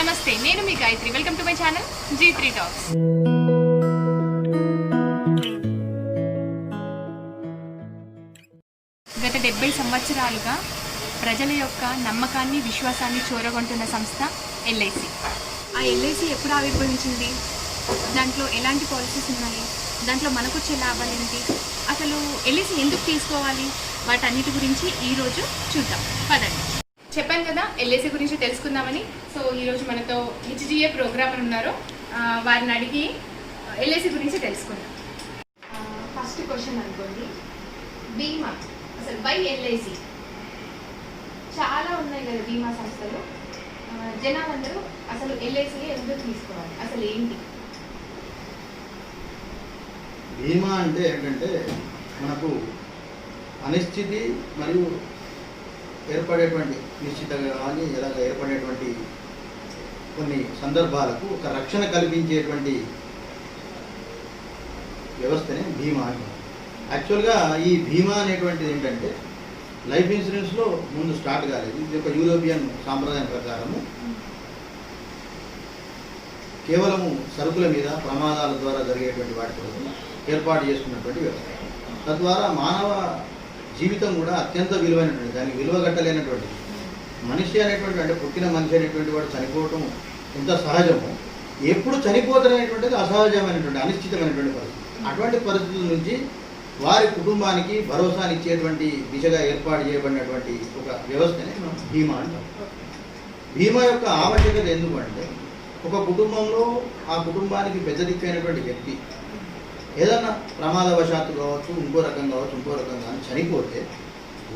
నమస్తే, నేను మీ Gayatri. Welcome to my channel G3 talks. గత 70 సంవత్సరాలుగా ప్రజల యొక్క నమ్మకాన్ని, విశ్వాసాన్ని చూరగొంటున్న సంస్థ LIC. ఆ LIC ఎప్పుడు ఆవిర్భవించింది? దాంట్లో ఎలాంటి పాలసీస్ ఉన్నాయి? దాంట్లో మనకొచ్చే లాభాలు ఏంటి? అసలు LIC ఎందుకు తీసుకోవాలి? వాటన్నిటి గురించి ఈరోజు చూద్దాం. పదండి. చెప్పాను కదా LIC గురించి తెలుసుకుందామని. సో ఈరోజు మనతో HGA ప్రోగ్రామర్ ఉన్నారు. వారిని అడిగి LIC గురించి తెలుసుకుందాం. ఫస్ట్ క్వశ్చన్ అనుకోండి, బీమా అసలు బై LIC. చాలా ఉన్నాయి కదా బీమా సంస్థలు. జనాలందరూ అసలు LIC ఎందుకు తీసుకోవాలి, అసలు ఏంటి? బీమా అంటే ఏంటంటే మనకు అనిశ్చితి మరియు ఏర్పడేటువంటి నిశ్చితంగా కానీ ఇలాగ ఏర్పడేటువంటి కొన్ని సందర్భాలకు ఒక రక్షణ కల్పించేటువంటి వ్యవస్థనే బీమా అంటారు. యాక్చువల్గా ఈ బీమా అనేటువంటిది ఏంటంటే లైఫ్ ఇన్సూరెన్స్లో ముందు స్టార్ట్ కాలేదు. ఇది ఒక యూరోపియన్ సాంప్రదాయం ప్రకారము కేవలము సరుకుల మీద ప్రమాదాల ద్వారా జరిగేటువంటి వాటి కోసం ఏర్పాటు చేసుకున్నటువంటి వ్యవస్థ. తద్వారా మానవ జీవితం కూడా అత్యంత విలువైనటువంటి, దానికి విలువగట్టలేనటువంటిది. మనిషి అనేటువంటి అంటే పుట్టిన మనిషి అనేటువంటి వాడు చనిపోవటం ఎంత సహజమో, ఎప్పుడు చనిపోతారనేటువంటిది అసహజమైనటువంటి అనిశ్చితమైనటువంటి పరిస్థితి. అటువంటి పరిస్థితుల నుంచి వారి కుటుంబానికి భరోసానిచ్చేటువంటి దిశగా ఏర్పాటు చేయబడినటువంటి ఒక వ్యవస్థనే మనం బీమా అంటాం. బీమా యొక్క ఆవశ్యకత ఎందుకు అంటే, ఒక కుటుంబంలో ఆ కుటుంబానికి పెద్ద దిక్కైనటువంటి వ్యక్తి ఏదన్నా ప్రమాదవశాత్తు కావచ్చు, ఇంకో రకం కావచ్చు, ఇంకో రకం కానీ చనిపోతే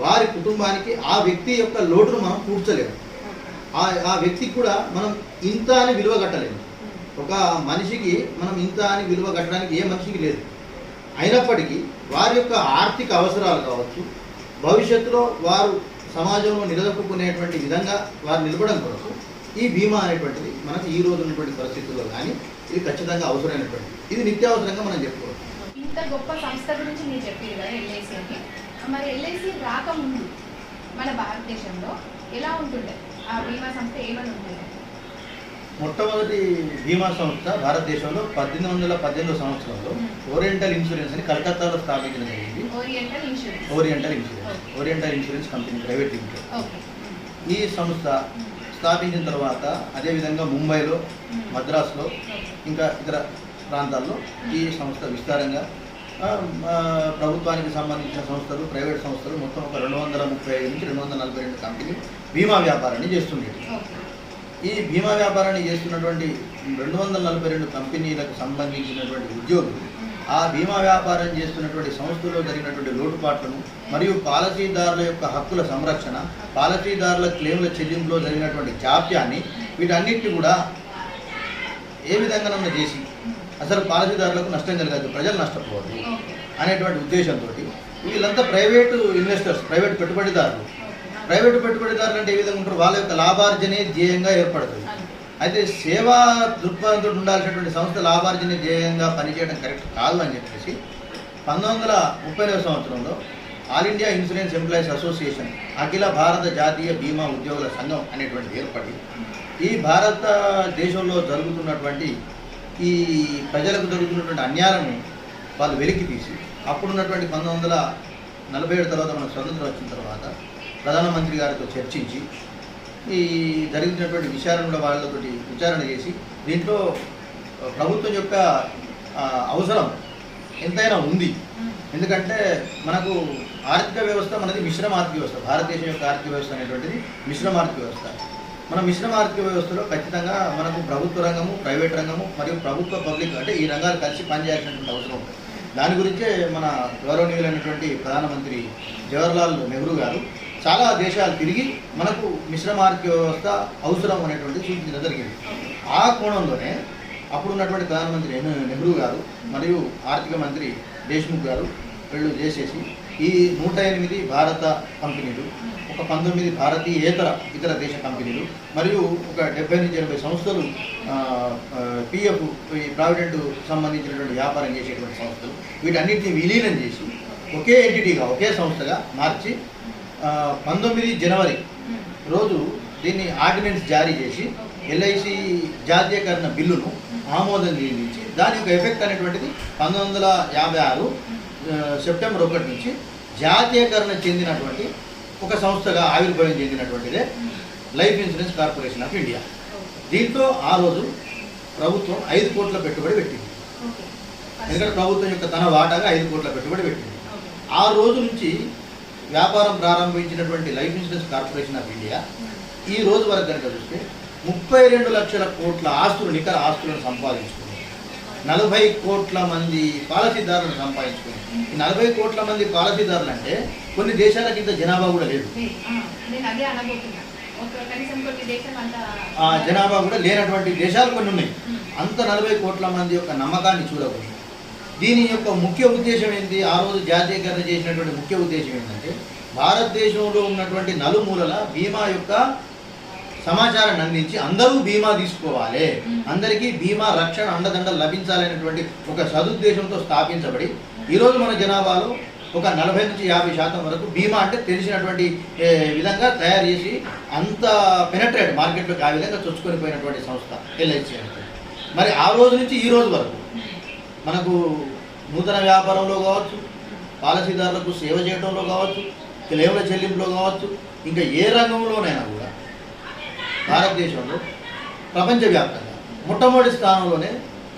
వారి కుటుంబానికి ఆ వ్యక్తి యొక్క లోటును మనం పూడ్చలేము. ఆ వ్యక్తికి కూడా మనం ఇంత అని విలువ కట్టలేము. ఒక మనిషికి మనం ఇంత అని విలువ కట్టడానికి ఏ మనిషికి లేదు. అయినప్పటికీ వారి యొక్క ఆర్థిక అవసరాలు కావచ్చు, భవిష్యత్తులో వారు సమాజంలో నిలదొక్కునేటువంటి విధంగా వారు నిలబడడం కొరకు ఈ బీమా అనేటువంటిది మనకు ఈ రోజు ఉన్నటువంటి పరిస్థితుల్లో కానీ ఇది ఖచ్చితంగా అవసరమైనటువంటి, ఇది నిత్యావసరంగా మనం చెప్పుకోవచ్చు. ఇంత గొప్ప సంస్థ గురించి మీరు చెప్పారు కదా LIC అని. మరి LIC రాకముందు మన భారతదేశంలో ఎలా ఉంటుండే? ఆ బీమా సంస్థ ఏమని ఉంటుంది? మొట్టమొదటి బీమా సంస్థ భారతదేశంలో 1818 సంవత్సరంలో ఓరియంటల్ ఇన్సూరెన్స్ అని కలకత్తాలో స్థాపించడం జరిగింది. Oriental insurance company private limited. ఈ సంస్థ స్థాపించిన తర్వాత అదేవిధంగా ముంబైలో, మద్రాసులో, ఇంకా ఇతర ప్రాంతాల్లో ఈ సంస్థ విస్తారంగా ప్రభుత్వానికి సంబంధించిన సంస్థలు, ప్రైవేట్ సంస్థలు మొత్తం ఒక 235 నుంచి 242 కంపెనీ బీమా వ్యాపారాన్ని చేస్తుండేది. ఈ బీమా వ్యాపారాన్ని చేస్తున్నటువంటి 242 కంపెనీలకు సంబంధించినటువంటి ఉద్యోగులు ఆ బీమా వ్యాపారం చేస్తున్నటువంటి సంస్థలో జరిగినటువంటి లోటుపాట్లను మరియు పాలసీదారుల యొక్క హక్కుల సంరక్షణ, పాలసీదారుల క్లెయిమ్ల చెల్లింపులో జరిగినటువంటి జాప్యాన్ని, వీటన్నిటిని కూడా ఏ విధంగానన్నా చేసి అసలు పాలసీదారులకు నష్టం కలగదు, ప్రజలు నష్టపోవద్దు అనేటువంటి ఉద్దేశంతో వీళ్ళంతా ప్రైవేటు ఇన్వెస్టర్స్, ప్రైవేట్ పెట్టుబడిదారులు అంటే ఏ విధంగా ఉంటారు? వాళ్ళ యొక్క లాభార్జనే ధ్యేయంగా ఏర్పడుతుంది. అయితే సేవా దృక్పథంతో ఉండాల్సినటువంటి సంస్థ లాభార్జన ధ్యేయంగా పనిచేయడం కరెక్ట్ కాదు అని చెప్పేసి 1930 సంవత్సరంలో all India insurance employees association, అఖిల భారత జాతీయ బీమా ఉద్యోగుల సంఘం అనేటువంటి ఏర్పడి ఈ భారతదేశంలో జరుగుతున్నటువంటి ఈ ప్రజలకు జరుగుతున్నటువంటి అన్యాయాలను వాళ్ళు వెలికి తీసి, అప్పుడున్నటువంటి 1947 తర్వాత మనకు స్వతంత్రం వచ్చిన తర్వాత ప్రధానమంత్రి గారితో చర్చించి ఈ జరిగినటువంటి విషయాలను కూడా వాళ్ళతో విచారణ చేసి దీంట్లో ప్రభుత్వం యొక్క అవసరం ఎంతైనా ఉంది. ఎందుకంటే మనకు ఆర్థిక వ్యవస్థ మనది మిశ్రమ ఆర్థిక వ్యవస్థ. భారతదేశం యొక్క ఆర్థిక వ్యవస్థ అనేటువంటిది మిశ్రమ ఆర్థిక వ్యవస్థ. మన మిశ్రమ ఆర్థిక వ్యవస్థలో ఖచ్చితంగా మనకు ప్రభుత్వ రంగము, ప్రైవేట్ రంగము మరియు ప్రభుత్వ పబ్లిక్ అంటే ఈ రంగాలు కలిసి పనిచేయాల్సినటువంటి అవసరం ఉంటుంది. దాని గురించే మన గౌరవనీయులైనటువంటి ప్రధానమంత్రి జవహర్లాల్ నెహ్రూ గారు చాలా దేశాలు తిరిగి మనకు మిశ్రమ ఆర్థిక వ్యవస్థ అవసరం అనేటువంటి సూచించడం జరిగింది. ఆ కోణంలోనే అప్పుడున్నటువంటి ప్రధానమంత్రి నెహ్రూ గారు మరియు ఆర్థిక మంత్రి దేశ్ముఖ్ గారు వీళ్ళు చేసేసి ఈ 108 భారత కంపెనీలు, ఒక 19 భారతీయేతర ఇతర దేశ కంపెనీలు మరియు ఒక 70 నుంచి 80 సంస్థలు PF ఈ ప్రావిడెంట్ సంబంధించినటువంటి వ్యాపారం చేసేటువంటి సంస్థలు, వీటన్నిటిని విలీనం చేసి ఒకే ఎంటిటీగా, ఒకే సంస్థగా మార్చి 19 జనవరి రోజు దీన్ని ఆర్డినెన్స్ జారీ చేసి ఎల్ఐసి జాతీయకరణ బిల్లును ఆమోదం చెందించి దాని యొక్క ఎఫెక్ట్ అనేటువంటిది 1956 సెప్టెంబర్ 1 నుంచి జాతీయకరణ చెందినటువంటి ఒక సంస్థగా ఆవిర్భావం చెందినటువంటిదే life insurance corporation of India. దీంతో ఆ రోజు ప్రభుత్వం 5 కోట్ల పెట్టుబడి పెట్టింది. ఎందుకంటే ప్రభుత్వం యొక్క తన వాటాగా 5 కోట్ల పెట్టుబడి పెట్టింది. ఆ రోజు నుంచి వ్యాపారం ప్రారంభించినటువంటి life insurance corporation of India ఈ రోజు వరకు కనుక చూస్తే 32 లక్షల కోట్ల ఆస్తులు, నికర ఆస్తులను సంపాదించుకుంది. 40 కోట్ల మంది పాలసీదారులను సంపాదించుకుంది. ఈ 40 కోట్ల మంది పాలసీదారులు అంటే కొన్ని దేశాలకు ఇంత జనాభా కూడా లేదు. ఆ జనాభా కూడా లేనటువంటి దేశాలు కొన్ని ఉన్నాయి. అంత 40 కోట్ల మంది యొక్క నమ్మకాన్ని చూడకూడదు. దీని యొక్క ముఖ్య ఉద్దేశం ఏంటి? ఆ రోజు జాతీయకరణ చేసినటువంటి ముఖ్య ఉద్దేశం ఏంటంటే భారతదేశంలో ఉన్నటువంటి నలుమూలల బీమా యొక్క సమాచారాన్ని అందించి అందరూ బీమా తీసుకోవాలి, అందరికీ బీమా రక్షణ అండదండలు లభించాలనేటువంటి ఒక సదుద్దేశంతో స్థాపించబడి ఈరోజు మన జనాభాలో ఒక 40 నుంచి 50% వరకు బీమా అంటే తెలిసినటువంటి విధంగా తయారు చేసి అంత పెనట్రేట్ మార్కెట్లోకి ఆ విధంగా చొచ్చుకొని పోయినటువంటి సంస్థ ఎల్ఐసి అనేది. మరి ఆ రోజు నుంచి ఈ రోజు వరకు మనకు నూతన వ్యాపారంలో కావచ్చు, పాలసీదారులకు సేవ చేయడంలో కావచ్చు, క్లెయిమ్ల చెల్లింపులో కావచ్చు, ఇంకా ఏ రంగంలోనైనా కూడా భారతదేశంలో ప్రపంచవ్యాప్తంగా మొట్టమొదటి స్థానంలోనే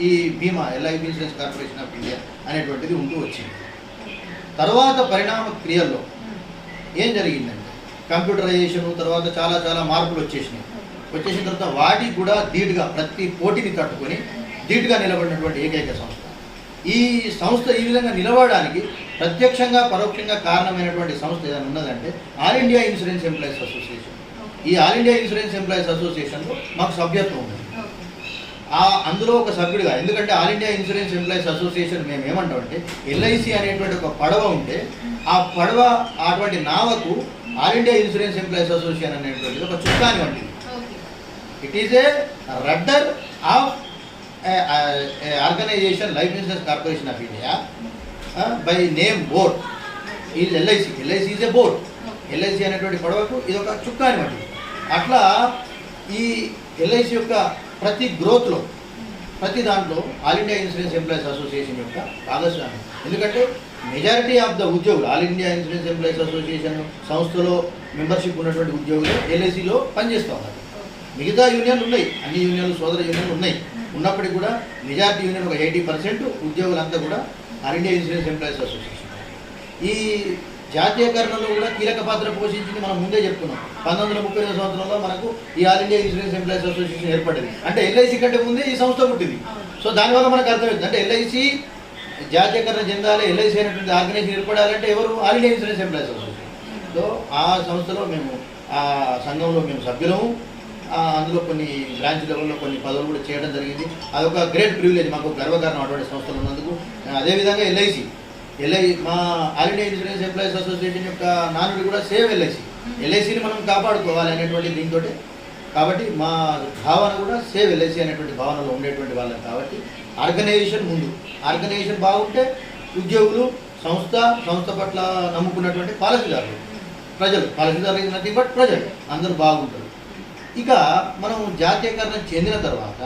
ఈ బీమా life insurance corporation of India అనేటువంటిది ఉంటూ వచ్చింది. తర్వాత పరిణామ క్రియల్లో ఏం జరిగిందంటే కంప్యూటరైజేషన్, తర్వాత చాలా మార్పులు వచ్చేసిన తర్వాత వాటికి కూడా ధీటుగా ప్రతి పోటీని తట్టుకొని ధీటుగా నిలబడినటువంటి ఏకైక సంస్థ. ఈ సంస్థ ఈ విధంగా నిలబడడానికి ప్రత్యక్షంగా పరోక్షంగా కారణమైనటువంటి సంస్థ ఏదైనా ఉన్నదంటే all India insurance employees association. ఈ ఆల్ ఇండియా ఇన్సూరెన్స్ ఎంప్లాయీస్ అసోసియేషన్లో మాకు సభ్యత్వం ఉంది. అందులో ఒక సభ్యుడిగా, ఎందుకంటే all India insurance employees association మేము ఏమంటామంటే ఎల్ఐసి అనేటువంటి ఒక పడవ ఉంటే ఆ పడవ అటువంటి నావకు all India insurance employees association అనేటువంటిది ఒక చుక్కాని వంటిది. It is a rudder of organisation life insurance corporation of India by name boat is LIC. LIC is a boat. LIC అనేటువంటి పడవకు ఇది ఒక చుక్కాని వంటిది. అట్లా ఈ ఎల్ఐసి యొక్క ప్రతి గ్రోత్లో ప్రతి దాంట్లో all India insurance employees association యొక్క భాగస్వామ్యం. ఎందుకంటే మెజారిటీ ఆఫ్ ద ఉద్యోగులు all India insurance employees association సంస్థలో మెంబర్షిప్ ఉన్నటువంటి ఉద్యోగులు ఎల్ఐసిలో పనిచేస్తూ ఉన్నారు. మిగతా యూనియన్లు ఉన్నాయి, అన్ని యూనియన్లు సోదర యూనియన్లు ఉన్నాయి. ఉన్నప్పటికీ కూడా మెజారిటీ యూనియన్ ఒక 80% ఉద్యోగులంతా కూడా all India insurance employees association. ఈ జాతీయకరణలో కూడా కీలక పాత్ర పోషించింది. మనం ముందే చెప్తున్నాం, 1932 సంవత్సరంలో మనకు ఈ all India insurance employees association ఏర్పడింది. అంటే ఎల్ఐసి కంటే ముందే ఈ సంస్థ పుట్టింది. సో దానివల్ల మనకు అర్థమైంది అంటే ఎల్ఐసి జాతీయకరణ చెందాలి, ఎల్ఐసి అనేటువంటి ఆర్గనైజేషన్ ఏర్పడాలంటే ఎవరు? All India insurance employees association. So ఆ సంస్థలో మేము ఆ సంఘంలో మేము సభ్యులము. అందులో కొన్ని బ్రాంచ్ లెవెల్లో కొన్ని పదవులు కూడా చేయడం జరిగింది. అదొక గ్రేట్ ప్రివిలేజ్, మాకు గర్వకారణం అటువంటి సంస్థలు ఉన్నందుకు. అదేవిధంగా ఎల్ఐసి మా all India insurance employees association యొక్క నానుడి కూడా సేవ్ ఎల్ఐసి. ఎల్ఐసిని మనం కాపాడుకోవాలి అనేటువంటి దీంతో, కాబట్టి మా భావన కూడా సేవ్ ఎల్ఐసి అనేటువంటి భావనలో ఉండేటువంటి వాళ్ళం. కాబట్టి ఆర్గనైజేషన్ ముందు, ఆర్గనైజేషన్ బాగుంటే ఉద్యోగులు, సంస్థ పట్ల నమ్ముకున్నటువంటి పాలసీదారులు, ప్రజలు, పాలసీదారులు ఇస్ నథింగ్ బట్ ప్రజలు అందరూ బాగుంటారు. ఇక మనం జాతీయకరణ చెందిన తర్వాత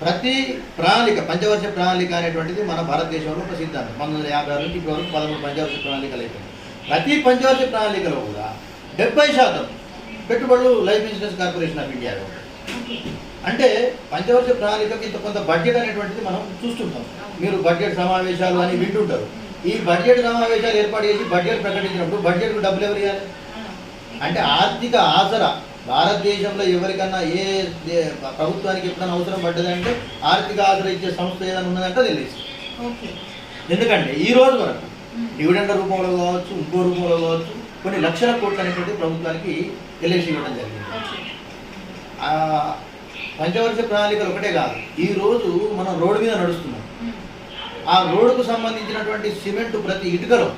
ప్రతి ప్రణాళిక, పంచవర్ష ప్రణాళిక అనేటువంటిది మన భారతదేశంలో ఒక సిద్ధాంతం. 1956 నుంచి ఇప్పటివరకు 13 పంచవర్ష ప్రణాళికలు అయిపోయింది. ప్రతి పంచవర్ష ప్రణాళికలో కూడా 70% పెట్టుబడులు life insurance corporation of India. అంటే పంచవర్ష ప్రణాళికకి ఇంత కొంత బడ్జెట్ అనేటువంటిది మనం చూస్తుంటాం. మీరు బడ్జెట్ సమావేశాలు అని వింటుంటారు. ఈ బడ్జెట్ సమావేశాలు ఏర్పాటు చేసి బడ్జెట్ ప్రకటించినప్పుడు బడ్జెట్కు డబ్బులు ఎవరు ఇవ్వాలి? అంటే ఆర్థిక ఆసరా భారతదేశంలో ఎవరికన్నా ఏ ప్రభుత్వానికి ఎప్పుడైనా అవసరం పడ్డదంటే ఆర్థిక ఆసరా ఇచ్చే సంస్థ ఏదైనా ఉన్నదంటే తెలియదు. ఎందుకంటే ఈ రోజు వరకు డివిడెండ్ రూపంలో కావచ్చు, ఇంకో రూపంలో కావచ్చు, కొన్ని లక్షల కోట్లు అనేటువంటి ప్రభుత్వానికి ఎల్ఐసి ఇవ్వడం జరిగింది. పంచవర్ష ప్రణాళికలు ఒకటే కాదు, ఈ రోజు మనం రోడ్డు మీద నడుస్తున్నాం. ఆ రోడ్డుకు సంబంధించినటువంటి సిమెంట్ ప్రతి ఇటుకలో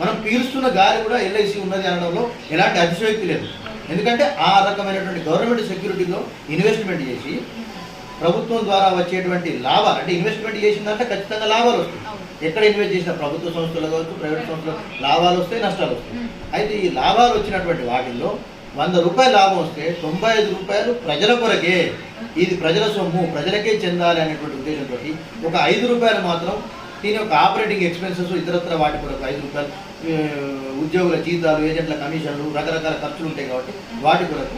మనం పీల్చుతున్న గాలి కూడా ఎల్ఐసి ఉన్నది అనడంలో ఎలాంటి అతిశయోక్తి లేదు. ఎందుకంటే ఆ రకమైనటువంటి గవర్నమెంట్ సెక్యూరిటీలో ఇన్వెస్ట్మెంట్ చేసి ప్రభుత్వం ద్వారా వచ్చేటువంటి లాభాలు, అంటే ఇన్వెస్ట్మెంట్ చేసిందంటే ఖచ్చితంగా లాభాలు వస్తాయి. ఎక్కడ ఇన్వెస్ట్ చేసిన ప్రభుత్వ సంస్థలు కావచ్చు, ప్రైవేట్ సంస్థలు లాభాలు వస్తాయి, నష్టాలు వస్తాయి. అయితే ఈ లాభాలు వచ్చినటువంటి వాటిల్లో రూపాయలు లాభం వస్తే 95 రూపాయలు ప్రజల కొరకే, ఇది ప్రజల సొమ్ము, ప్రజలకే చెందాలి అనేటువంటి ఉద్దేశంతో ఒక 5 రూపాయలు మాత్రం దీని యొక్క ఆపరేటింగ్ ఎక్స్పెన్సెస్ ఇతరత్ర వాటి కొరకు 5 రూపాయలు ఉద్యోగుల జీతాలు, ఏజెంట్ల కమిషన్లు, రకరకాల ఖర్చులు ఉంటాయి కాబట్టి వాటి కొరకు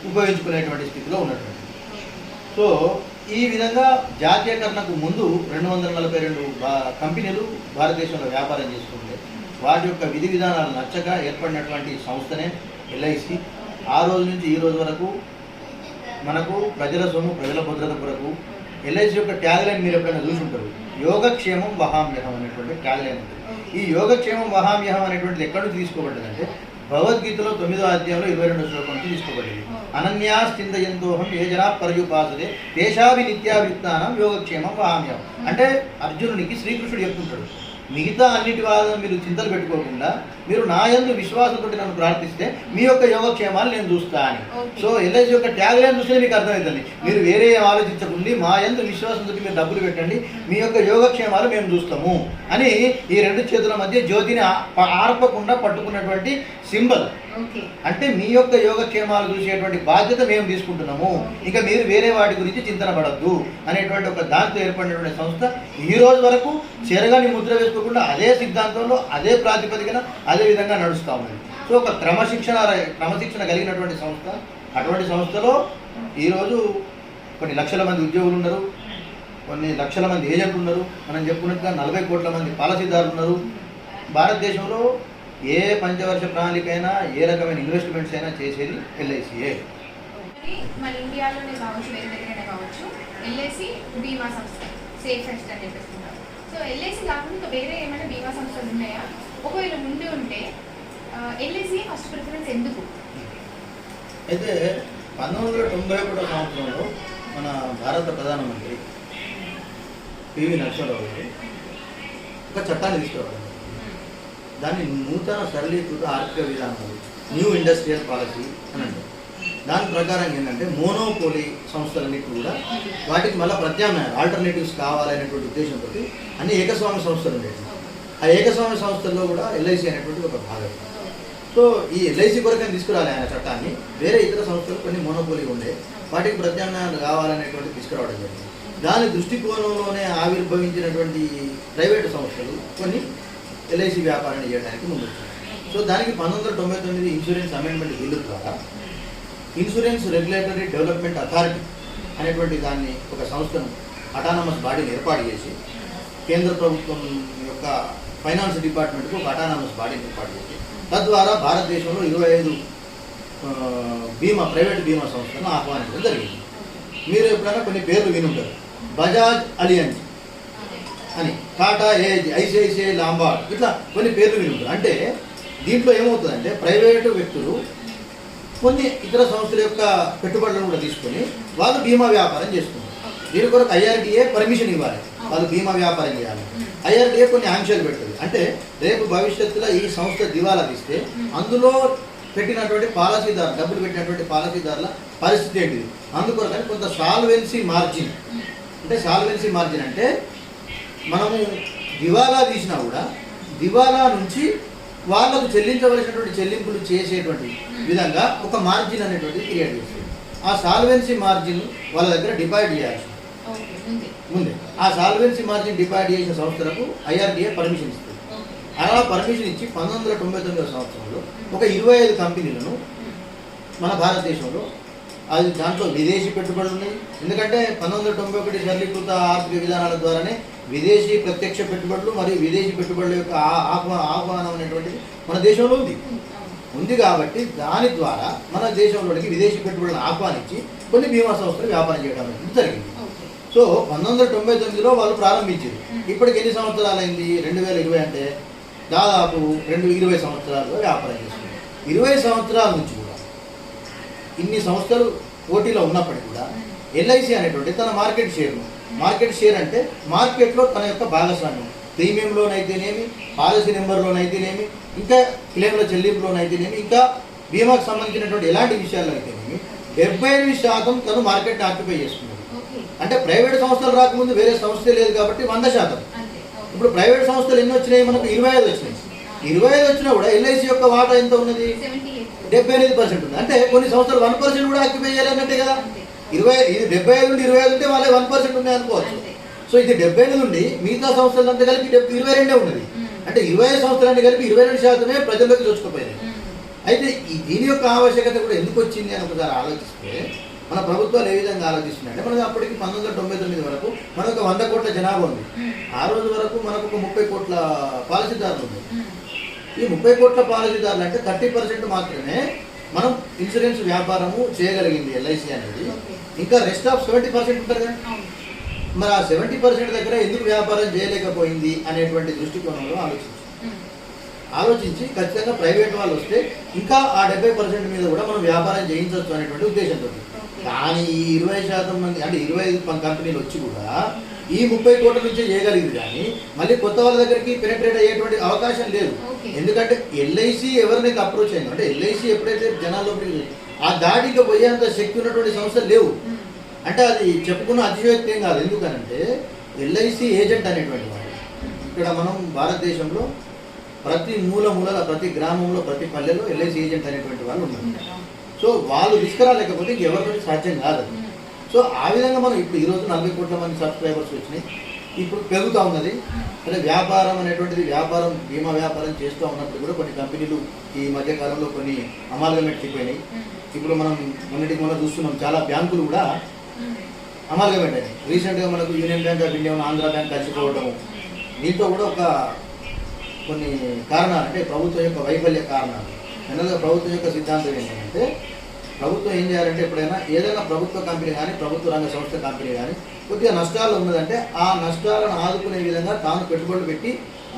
ఉపయోగించుకునేటువంటి స్థితిలో ఉన్నటువంటి. సో ఈ విధంగా జాతీయకరణకు ముందు 242 కంపెనీలు భారతదేశంలో వ్యాపారం చేస్తుంటే వాటి యొక్క విధి విధానాలు నచ్చక ఏర్పడినటువంటి సంస్థనే ఎల్ఐసి. ఆ రోజు నుంచి ఈ రోజు వరకు మనకు ప్రజల సొమ్ము, ప్రజల భద్రత కొరకు ఎల్ఐసి యొక్క ట్యాగ్లైన్ మీరు ఎప్పుడైనా చూసి ఉంటారు, యోగక్షేమం వహామ్యహం అనేటువంటి ట్యాగ్లైన్ ఉంటుంది. ఈ యోగక్షేమం వహామ్యహం అనేటువంటిది ఎక్కడి నుంచి తీసుకోబడ్డదంటే భగవద్గీతలో 9వ అధ్యాయంలో 22వ శ్లోకం నుంచి తీసుకోబడింది. అనన్యాశ్చింతయంతోహం ఏ జనా పర్యుపాసతే తేషాభి నిత్యాభియుక్తానం యోగక్షేమం వహామ్యహం. అంటే అర్జునునికి శ్రీకృష్ణుడు చెప్తుంటాడు, మిగతా అన్నిటి వాళ్ళ మీరు చింతలు పెట్టుకోకుండా మీరు నా యందు విశ్వాసంతో నన్ను ప్రార్థిస్తే మీ యొక్క యోగక్షేమాలు నేను చూస్తా అని. సో ఎల్ఐసి యొక్క ట్యాగ్ లైన్ చూస్తే మీకు అర్థమవుతుంది, మీరు వేరే ఆలోచించకుండా మా యందు విశ్వాసంతో మీరు డబ్బులు పెట్టండి, మీ యొక్క యోగక్షేమాలు మేము చూస్తాము అని ఈ 2 చేతుల మధ్య జ్యోతిని ఆర్పకుండా పట్టుకున్నటువంటి సింబల్. అంటే మీ యొక్క యోగక్షేమాలు చూసేటువంటి బాధ్యత మేము తీసుకుంటున్నాము, ఇక మీరు వేరే వాటి గురించి చింతన పడద్దు అనేటువంటి ఒక దాంతో ఏర్పడినటువంటి సంస్థ ఈ రోజు వరకు చెరగని ముద్ర వేసుకోకుండా అదే సిద్ధాంతంలో, అదే ప్రాతిపదికన, అదే విధంగా నడుస్తూ ఉన్నది. సో ఒక క్రమశిక్షణ కలిగినటువంటి సంస్థ. అటువంటి సంస్థలో ఈరోజు కొన్ని లక్షల మంది ఉద్యోగులు ఉన్నారు, కొన్ని లక్షల మంది ఏజెంట్లు ఉన్నారు, మనం చెప్పుకున్నట్టుగా 40 కోట్ల మంది పాలసీదారులు ఉన్నారు. భారతదేశంలో ఏ పంచవర్ష ప్రణాళికైనా, ఏ రకమైన ఇన్వెస్ట్మెంట్స్ అయినా చేసేది ఎల్ఐసియే. మన ఇండియాలోనే కావచ్చు, వేరే దగ్గరైనా కావచ్చు, ఎల్ఐసి బీమా సంస్థ సేఫెస్ట్ అని చెప్పేస్తున్నారు. సో ఎల్ఐసి కాకుండా ఇంకా వేరే ఏమైనా బీమా సంస్థలు ఉన్నాయా? ఒకవేళ ముందు ఉంటే ఎల్ఐసి ఫస్ట్ ప్రిఫరెన్స్ ఎందుకు? అయితే 1991 సంవత్సరంలో మన భారత ప్రధానమంత్రి పివి నరసింహారావు గారు ఒక చట్టాన్ని తీసుకురావడం, దాన్ని నూతన సరళీకృత ఆర్థిక విధానాలు, న్యూ ఇండస్ట్రియల్ పాలసీ అని అంటారు. దాని ప్రకారం ఏంటంటే మోనోపోలీ సంస్థలన్నిటి కూడా వాటికి మళ్ళీ ప్రత్యామ్నాయాలు, ఆల్టర్నేటివ్స్ కావాలనేటువంటి ఉద్దేశంతో అన్ని ఏకస్వామ్య సంస్థలు ఉండేవి. ఆ ఏకస్వామ్య సంస్థల్లో కూడా ఎల్ఐసి అనేటువంటి ఒక భాగం. సో ఈ ఎల్ఐసి కొరకని తీసుకురాలి ఆయన చట్టాన్ని. వేరే ఇతర సంస్థలు కొన్ని మోనోపోలీ ఉండే, వాటికి ప్రత్యామ్నాయాలు కావాలనేటువంటి తీసుకురావడం జరిగింది. దాని దృష్టికోణంలోనే ఆవిర్భవించినటువంటి ప్రైవేటు సంస్థలు కొన్ని ఎల్ఐసి వ్యాపారాన్ని చేయడానికి ముందొచ్చాయి. సో దానికి 1999 ఇన్సూరెన్స్ అమెండ్మెంట్ బిల్లు ద్వారా ఇన్సూరెన్స్ రెగ్యులేటరీ డెవలప్మెంట్ అథారిటీ అనేటువంటి దాన్ని ఒక సంస్థను, అటానమస్ బాడీని ఏర్పాటు చేసి కేంద్ర ప్రభుత్వం యొక్క ఫైనాన్స్ డిపార్ట్మెంట్కు ఒక అటానమస్ బాడీని ఏర్పాటు చేసి తద్వారా భారతదేశంలో 25 ప్రైవేట్ బీమా సంస్థలను ఆహ్వానించడం జరిగింది. మీరు ఎప్పుడైనా కొన్ని పేర్లు వినుంటారు, బజాజ్ అలియన్స్ అని, టాటా ఏజ్, ఐసిఐసిఐ లాంబార్డ్, ఇట్లా కొన్ని పేర్లు వినుంటారు. అంటే దీంట్లో ఏమవుతుందంటే ప్రైవేటు వ్యక్తులు కొన్ని ఇతర సంస్థల యొక్క పెట్టుబడులను కూడా తీసుకొని వాళ్ళు బీమా వ్యాపారం చేసుకుంటారు. దీని కొరకు ఐఆర్డీఏ పర్మిషన్ ఇవ్వాలి, వాళ్ళు బీమా వ్యాపారం చేయాలి. ఐఆర్డీఏ కొన్ని ఆంక్షలు పెడుతుంది. అంటే రేపు భవిష్యత్తులో ఈ సంస్థ దివాలా తీస్తే అందులో పెట్టినటువంటి పాలసీదారు, డబ్బులు పెట్టినటువంటి పాలసీదారుల పరిస్థితి ఏంటిది, అందుకొరకని కొంత సాల్వెన్సీ మార్జిన్. అంటే సాల్వెన్సీ మార్జిన్ అంటే మనము దివాలా తీసినా కూడా దివాలా నుంచి వాళ్ళకు చెల్లించవలసినటువంటి చెల్లింపులు చేసేటువంటి విధంగా ఒక మార్జిన్ అనేటువంటిది క్రియేట్ చేస్తుంది. ఆ సాల్వెన్సీ మార్జిన్ వాళ్ళ దగ్గర డిపాజిట్ చేయాల్సి ముందే. ఆ సాల్వెన్సీ మార్జిన్ డిపాజిట్ చేసిన సంస్థలకు ఐఆర్డీఏ పర్మిషన్ ఇస్తుంది. అలా పర్మిషన్ ఇచ్చి 1999 సంవత్సరంలో ఒక 25 కంపెనీలను మన భారతదేశంలో, అది దాంట్లో విదేశీ పెట్టుబడులు ఉన్నాయి. ఎందుకంటే 1991 సరళీకృత ఆర్థిక విధానాల ద్వారానే విదేశీ ప్రత్యక్ష పెట్టుబడులు మరియు విదేశీ పెట్టుబడుల యొక్క ఆహ్వానం అనేటువంటిది మన దేశంలో ఉంది కాబట్టి దాని ద్వారా మన దేశంలోనికి విదేశీ పెట్టుబడులను ఆహ్వానించి కొన్ని బీమా సంస్థలు వ్యాపారం చేయడం అనేది జరిగింది. సో 1999లో వాళ్ళు ప్రారంభించారు. ఇప్పటికి ఎన్ని సంవత్సరాలు అయింది? 2020 అంటే దాదాపు 20 సంవత్సరాలుగా వ్యాపారం చేస్తున్నారు. 20 సంవత్సరాల నుంచి కూడా ఇన్ని సంస్థలు పోటీలో ఉన్నప్పటికీ కూడా ఎల్ఐసి అనేటువంటి తన మార్కెట్ షేర్ అంటే మార్కెట్లో తన యొక్క భాగస్వామ్యం, ప్రీమియంలోనైతేనేమి, పాలసీ నెంబర్లోనైతేనేమి, ఇంకా క్లెయిమ్ల చెల్లింపులోనైతేనేమి, ఇంకా బీమాకు సంబంధించినటువంటి ఎలాంటి విషయాల్లో అయితేనేమి 75% తను మార్కెట్ని ఆక్యుపై చేస్తున్నారు. అంటే ప్రైవేట్ సంస్థలు రాకముందు వేరే సంస్థే లేదు కాబట్టి 100%. ఇప్పుడు ప్రైవేట్ సంస్థలు ఎన్ని వచ్చినాయి? మనకు 25 వచ్చినాయి. 25 వచ్చినా కూడా ఎల్ఐసి యొక్క వాటా ఎంత ఉన్నది? 78% ఉంది. అంటే కొన్ని సంవత్సరాలు 1% కూడా ఆక్యుపై చేయాలన్నట్టే కదా. 20 ఇది 75 నుండి 25 ఉంటే వాళ్ళే 1% ఉన్నాయి అనుకోవచ్చు. సో ఇది 75 నుండి మిగతా సంవత్సరాలంతా కలిపి 22 ఉన్నది. అంటే 25 సంవత్సరాన్ని కలిపి 22% ప్రజల్లోకి దోచుకుపోయింది. అయితే దీని యొక్క ఆవశ్యకత కూడా ఎందుకు వచ్చింది అని ఒకసారి ఆలోచిస్తే మన ప్రభుత్వాలు ఏ విధంగా ఆలోచిస్తున్నాయంటే మనకు అప్పటికి 1999 వరకు మనకు 100 కోట్ల జనాభా ఉంది. ఆ రోజు వరకు మనకు ఒక 30 కోట్ల పాలసీదారులు ఉంది. ఈ 30 కోట్ల పాలసీదారులు అంటే 30% మాత్రమే మనం ఇన్సూరెన్స్ వ్యాపారము చేయగలిగింది ఎల్ఐసి అనేది. ఇంకా రెస్ట్ ఆఫ్ 70% ఉంటారు కదా. మరి ఆ 70% దగ్గర ఎందుకు వ్యాపారం చేయలేకపోయింది అనేటువంటి దృష్టికోణంలో ఆలోచించి ఖచ్చితంగా ప్రైవేట్ వాళ్ళు వస్తే ఇంకా ఆ 70% మీద కూడా మనం వ్యాపారం చేయించవచ్చు అనేటువంటి ఉద్దేశంతో. కానీ ఈ 20% మంది అంటే 25 కంపెనీలు వచ్చి కూడా ఈ 30 కోట్ల నుంచే చేయగలిగింది. కానీ మళ్ళీ కొత్త వాళ్ళ దగ్గరికి పెనట్రేట్ అయ్యేటువంటి అవకాశం లేదు. ఎందుకంటే ఎల్ఐసి ఎవరినైతే అప్రోచ్ అయిందో అంటే ఎల్ఐసి ఎప్పుడైతే జనాల్లోకి ఆ దాటికి పోయేంత శక్తి ఉన్నటువంటి సంస్థలు లేవు. అంటే అది చెప్పుకున్న అతిశయోక్తి ఏం కాదు. ఎందుకనంటే ఎల్ఐసి ఏజెంట్ అనేటువంటి వాడు ఇక్కడ మనం భారతదేశంలో ప్రతి మూల ప్రతి గ్రామంలో ప్రతి పల్లెలో ఎల్ఐసి ఏజెంట్ అనేటువంటి వాళ్ళు ఉన్నారు. సో వాళ్ళు తీసుకురాలేకపోతే ఇంకెవరితో సాధ్యం కాదు. సో ఆ విధంగా మనం ఇప్పుడు ఈరోజు 40 కోట్ల మంది సబ్స్క్రైబర్స్ వచ్చినాయి. ఇప్పుడు పెరుగుతూ ఉన్నది. అంటే వ్యాపారం అనేటువంటిది బీమా వ్యాపారం చేస్తూ ఉన్నప్పుడు కూడా కొన్ని కంపెనీలు ఈ మధ్యకాలంలో కొన్ని అమాల్గమేట్ అయిపోయినాయి. ఇప్పుడు మనం మొన్నటికి మనం చూస్తున్నాం చాలా బ్యాంకులు కూడా అమాల్గమేట్ అయినాయి. రీసెంట్గా మనకు union bank of India Andhra bank కలిసిపోవడం దీంతో కూడా ఒక కొన్ని కారణాలు అంటే ప్రభుత్వం యొక్క వైఫల్య కారణాలు. జనరల్గా ప్రభుత్వం యొక్క సిద్ధాంతం ఏంటంటే ప్రభుత్వం ఏం చేయాలంటే ఎప్పుడైనా ఏదైనా ప్రభుత్వ కంపెనీ కానీ ప్రభుత్వ రంగ సంస్థ కంపెనీ కానీ కొద్దిగా నష్టాలు ఉన్నదంటే ఆ నష్టాలను ఆదుకునే విధంగా తాను పెట్టుబడులు పెట్టి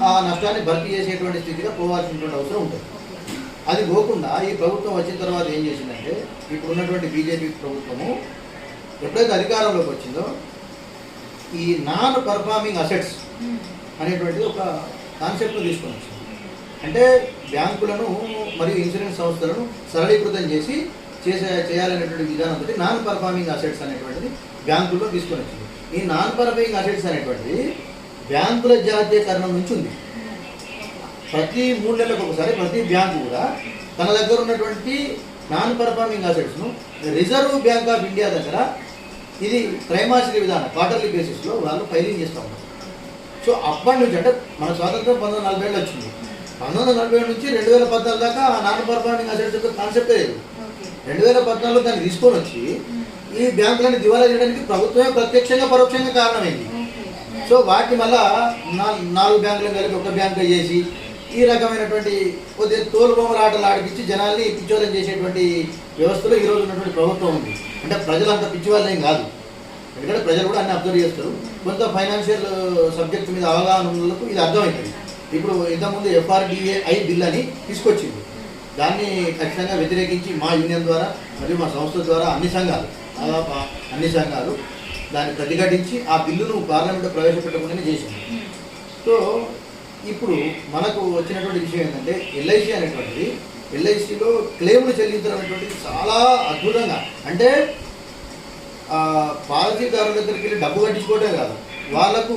ఆ నష్టాన్ని భర్తీ చేసేటువంటి స్థితిగా పోవాల్సినటువంటి అవసరం ఉంటుంది. అది పోకుండా ఈ ప్రభుత్వం వచ్చిన తర్వాత ఏం చేసిందంటే ఇప్పుడు ఉన్నటువంటి బీజేపీ ప్రభుత్వము ఎప్పుడైతే అధికారంలోకి వచ్చిందో ఈ నాన్ పర్ఫార్మింగ్ అసెట్స్ అనేటువంటిది ఒక కాన్సెప్ట్ను తీసుకొని వచ్చింది. అంటే బ్యాంకులను మరియు ఇన్సూరెన్స్ సంస్థలను సరళీకృతం చేయాలనేటువంటి విధానంతో నాన్ పర్ఫార్మింగ్ అసెట్స్ అనేటువంటిది బ్యాంకుల్లో తీసుకొని వచ్చింది. ఈ నాన్ పర్ఫార్మింగ్ అసెట్స్ అనేటువంటిది బ్యాంకుల జాతీయకరణం నుంచి ఉంది. ప్రతి 3 నెలలకు ఒకసారి ప్రతి బ్యాంకు కూడా తన దగ్గర ఉన్నటువంటి నాన్ పర్ఫార్మింగ్ అసెట్స్ను రిజర్వ్ బ్యాంక్ ఆఫ్ ఇండియా దగ్గర ఇది త్రైమాసిక విధానం క్వార్టర్లీ బేసిస్లో వాళ్ళు ఫైలింగ్ చేస్తూ ఉంటారు. సో అప్పటి నుంచి అంటే మన స్వాతంత్రం 1947 వచ్చింది. 1947 నుంచి 2014 దాకా నాన్ పర్ఫార్మింగ్ అసెట్స్ యొక్క కాన్సెప్టే లేదు. 2014లో దాన్ని తీసుకొని వచ్చి ఈ బ్యాంకులను దివాలా చేయడానికి ప్రభుత్వమే ప్రత్యక్షంగా పరోక్షంగా కారణమైంది. సో వాటిని మళ్ళా 4 బ్యాంకులను కలిపి ఒక బ్యాంకు చేసి ఈ రకమైనటువంటి కొద్దిగా తోలుబొమ్మల ఆటలు ఆడిపించి జనాల్ని పిచ్చోదం చేసేటువంటి వ్యవస్థలో ఈరోజు ఉన్నటువంటి ప్రభుత్వం ఉంది. అంటే ప్రజలంతా పిచ్చివాళ్ళేం కాదు. ఎందుకంటే ప్రజలు కూడా అన్ని అబ్జర్వ్ చేస్తారు. కొంత ఫైనాన్షియల్ సబ్జెక్ట్ మీద అవగాహన ఉన్నందుకు ఇది అర్థమవుతుంది. ఇప్పుడు ఇంతకుముందు FRDAI బిల్ అని తీసుకొచ్చింది. దాన్ని ఖచ్చితంగా వ్యతిరేకించి మా యూనియన్ ద్వారా మరియు మా సంస్థ ద్వారా అన్ని సంఘాలు దాన్ని ప్రతిఘటించి ఆ బిల్లును పార్లమెంట్లో ప్రవేశపెట్టకుండానే చేసింది. సో ఇప్పుడు మనకు వచ్చినటువంటి విషయం ఏంటంటే ఎల్ఐసిలో క్లెయిమ్లు చెల్లించడం అనేటువంటిది చాలా అద్భుతంగా అంటే పాలసీదారుల దగ్గరికి వెళ్ళి డబ్బు కట్టించుకోవటమే కాదు, వాళ్ళకు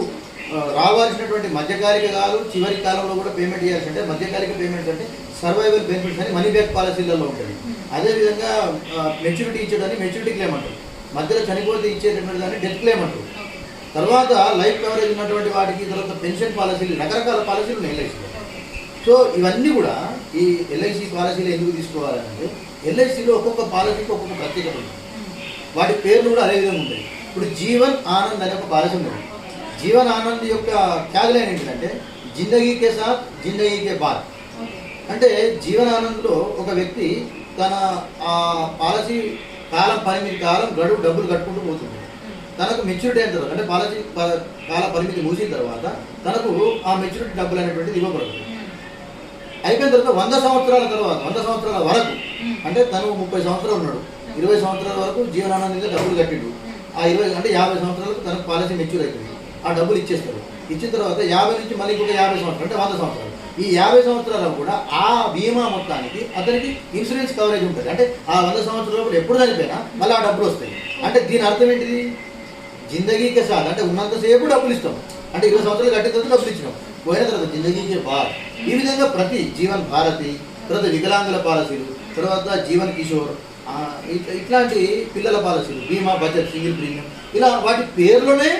రావాల్సినటువంటి మధ్యకాలిక కాదు చివరి కాలంలో కూడా పేమెంట్ చేయాల్సి అంటే మధ్యకాలిక పేమెంట్స్ అంటే సర్వైవల్ బెనిఫిట్స్ అని మనీ బ్యాక్ పాలసీలలో ఉంటుంది. అదేవిధంగా మెచ్యూరిటీ ఇచ్చేదాన్ని మెచ్యూరిటీ క్లెయిమ్ అంటారు, మధ్యలో చనిపోతే ఇచ్చేటటువంటి దాన్ని డెత్ క్లెయిమ్ అంటారు. తర్వాత లైఫ్ కవరేజ్ ఉన్నటువంటి వాటికి, తర్వాత పెన్షన్ పాలసీలు, రకరకాల పాలసీలు ఉన్నాయి ఎల్ఐసిలో. సో ఇవన్నీ కూడా ఈ ఎల్ఐసి పాలసీలు ఎందుకు తీసుకోవాలంటే ఎల్ఐసిలో ఒక్కొక్క పాలసీకి ఒక్కొక్క ప్రత్యేకత ఉంది. వాటి పేర్లు కూడా అదే విధంగా ఉంటాయి. ఇప్పుడు జీవన్ ఆనంద్ అనే ఒక పాలసీ ఉంది. జీవన్ ఆనంద్ యొక్క ట్యాగ్లైన్ ఏంటంటే జిందగీ కే సాత్ జిందగీ కే బాద్. అంటే జీవన్ ఆనంద్లో ఒక వ్యక్తి తన ఆ పాలసీ పరిమితి కాలం గడువు డబ్బులు కట్టుకుంటూ పోతుంది. తనకు మెచ్యూరిటీ అయిన తర్వాత అంటే పాలసీ కాల పరిమితి ముగిసిన తర్వాత తనకు ఆ మెచ్యూరిటీ డబ్బులు అనేటువంటిది ఇవ్వబడదు. అయిపోయిన తర్వాత 100 సంవత్సరాల తర్వాత 100 సంవత్సరాల వరకు అంటే తను 30 సంవత్సరాలు ఉన్నాడు, 20 సంవత్సరాల వరకు జీవనానందంగా డబ్బులు కట్టిండు. ఆ 20 అంటే 50 సంవత్సరాలకు తనకు పాలసీ మెచ్యూర్ అవుతుంది. ఆ డబ్బులు ఇచ్చేస్తారు. ఇచ్చిన తర్వాత 50 నుంచి మళ్ళీ ఇంకొక 50 సంవత్సరాలు అంటే 100 సంవత్సరాలు. ఈ 50 సంవత్సరాలకు కూడా ఆ బీమా మొత్తానికి అతనికి ఇన్సూరెన్స్ కవరేజ్ ఉంటుంది. అంటే ఆ 100 సంవత్సరాలు ఎప్పుడు చనిపోయినా మళ్ళీ ఆ డబ్బులు వస్తాయి. అంటే దీని అర్థం ఏంటిది? జిందగీకే సార్ అంటే ఉన్నంతసేపు డబ్బులు ఇస్తాం. అంటే 20 సంవత్సరాలు కట్టిన తర్వాత డబ్బులు ఇచ్చినాం, పోయిన తర్వాత జిందగీకే బార్. ఈ విధంగా ప్రతి జీవన్ భారతి, తర్వాత వికలాంగుల పాలసీలు, తర్వాత జీవన్ కిషోర్, ఇట్లాంటి పిల్లల పాలసీలు, బీమా, బచత్, సింగిల్ ప్రీమియం, ఇలా వాటి పేర్లోనే